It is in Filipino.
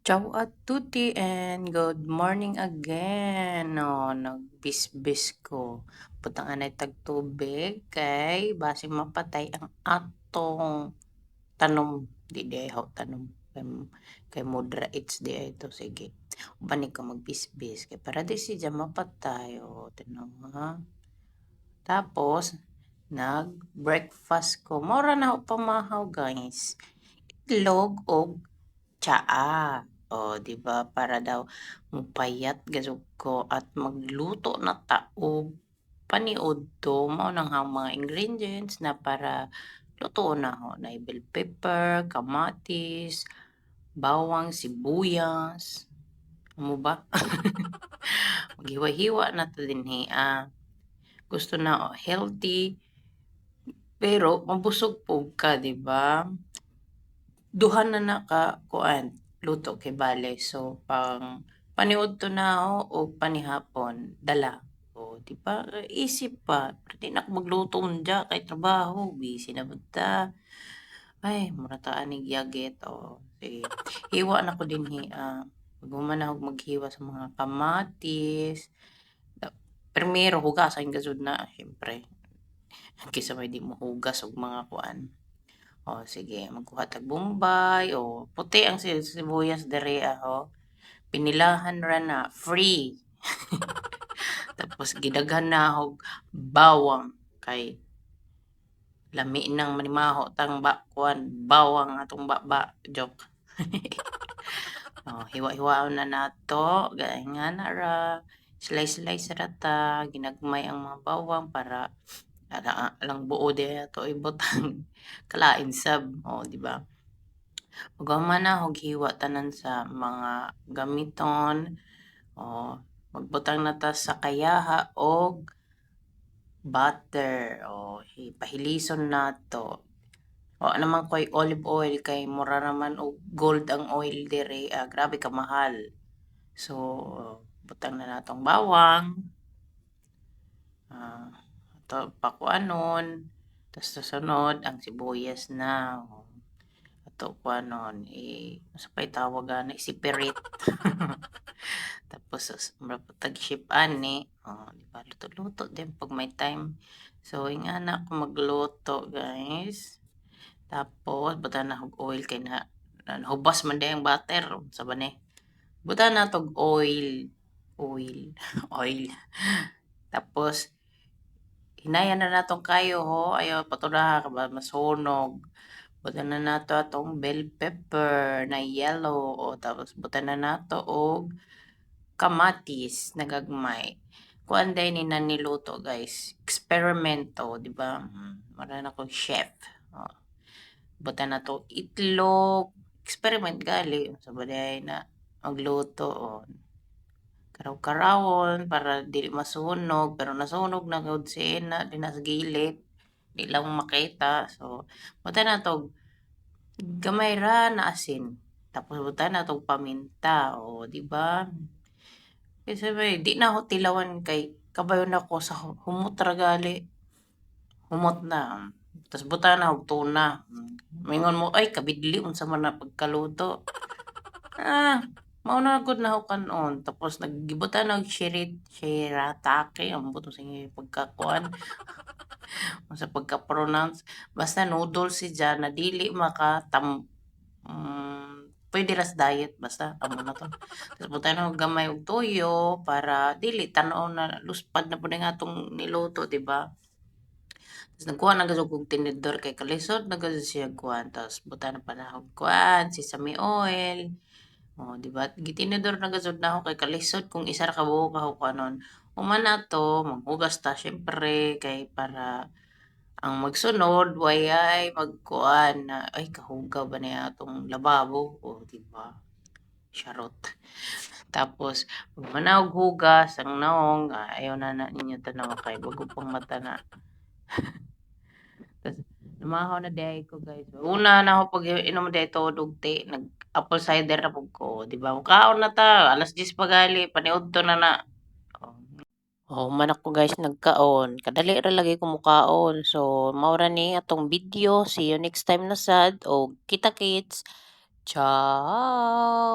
Ciao a tutti and good morning again. No, nagbisbis ko. Butang anay tagtubig kay basig mapatay ang atong tanom. Di di ho tanom. Kay mudra it's di ito. Sige. Bani ko magbisbis. Kay para di siya mapatay. O, tinong ha. Tapos, nag-breakfast ko. Mora na ako pamahaw guys. Itlog o tsaa. O, di ba para daw mupayat gasog ko at magluto na taog paniod to mao nang mga ingredients na para luto na ho na bell pepper, kamatis, bawang, sibuyas. Amo ba? Maghiwa-hiwa na to dinhi. Gusto na healthy pero mabusog po ka, di ba? Duha na na ka kuan luto kay bale. So pang paniud to na o panihapon dala. O di ba isip pa di na ako magluto unja kay trabaho busy na bud ta. Ay mura ta ani gyagit o sige. Hiwa na ko dinhi human na ako maghiwa sa mga kamatis. Primero hugasan gazud na syempre. Kaysa may di mo hugas og mga kuan. O sige, magkuha tag bombay o puti ang sibuyas dere ho. Pinilahan ra na free. Tapos gidaghan na og bawang kay lami nang manimaho tang bakwan bawang atong baba joke. Hiwa-hiwaon na nato gaingan na ra slice ra ta ginagmay ang mga bawang para lang buo de ato ibutang kalain sab o di ba. Ug na og hiwa tanan sa mga gamiton o magbutang na ta sa kayaha og butter o ipahilison nato. O naman ko'y olive oil kay mura naman og gold ang oil dire grabe ka mahal. So butang na natong bawang. Ato pakuanon. Tas susunod ang sibuyas na. Ato kuanon sa pay tawag isipirit. Tapos tag ship ani di ba luto-luto din pag may time. So ingana ako magluto guys. Tapos butan na og oil kay na hubas man day ang butter sa bane. Butan na tog oil. Oil. Tapos hinayan na natong kayo ho ayaw patulaha ka ba masunog. Butan na nato atong bell pepper na yellow o tapos butan na nato og kamatis nagagmay. Kuan day ni na niluto guys. Experimento, di ba? Mara na kong chef. Butan na to itlog. Experiment gali. Sa baday na magluto o karaw-karawon para dili masunog pero nasunog na gud na di na sa gilid di lang makita so butan na to gamay ra na asin tapos butan na to paminta o di ba kasi may di na ako tilawan kay kabayon ako sa humot ra gali humot na tapos butan na og tuna mingon mo ay kabidli unsa man na pagkaluto mao na gud na ako kanon tapos naggibutan og shirataki ang buto sa pagkakuan sa pagka-pronounce basta noodles si Jan na dili maka pwede ras diet basta amo na to tapos butan og gamay og toyo para dili tan-aw na luspad na pud nga atong niluto di ba tapos nagkuha na gud og tinidor kay kalisod na gud siya kuan tapos butan na pa na og kuan sesame oil. Di ba? Gitinidor na gazud na ako kay kalisod kung isa ra ka buo ka kanon. Human na to, maghugas ta syempre kay para ang magsunod wayay magkuan na ay kahugaw ba niya atong lababo di ba? Charot. Tapos manawag hugas ang naong ayaw na ninyo tanaw kay bago pang mata na. Tapos lumahaw na day ko guys. Una na ako pag inom day to dugti nag apple cider na pug ko, di ba? Kaon na ta, alas 10 pagali, paniudto na na. Man ako guys nagkaon. Kadali ra lagi ko mukaon. So, maura ni atong video. See you next time na sad. O kita kits. Ciao!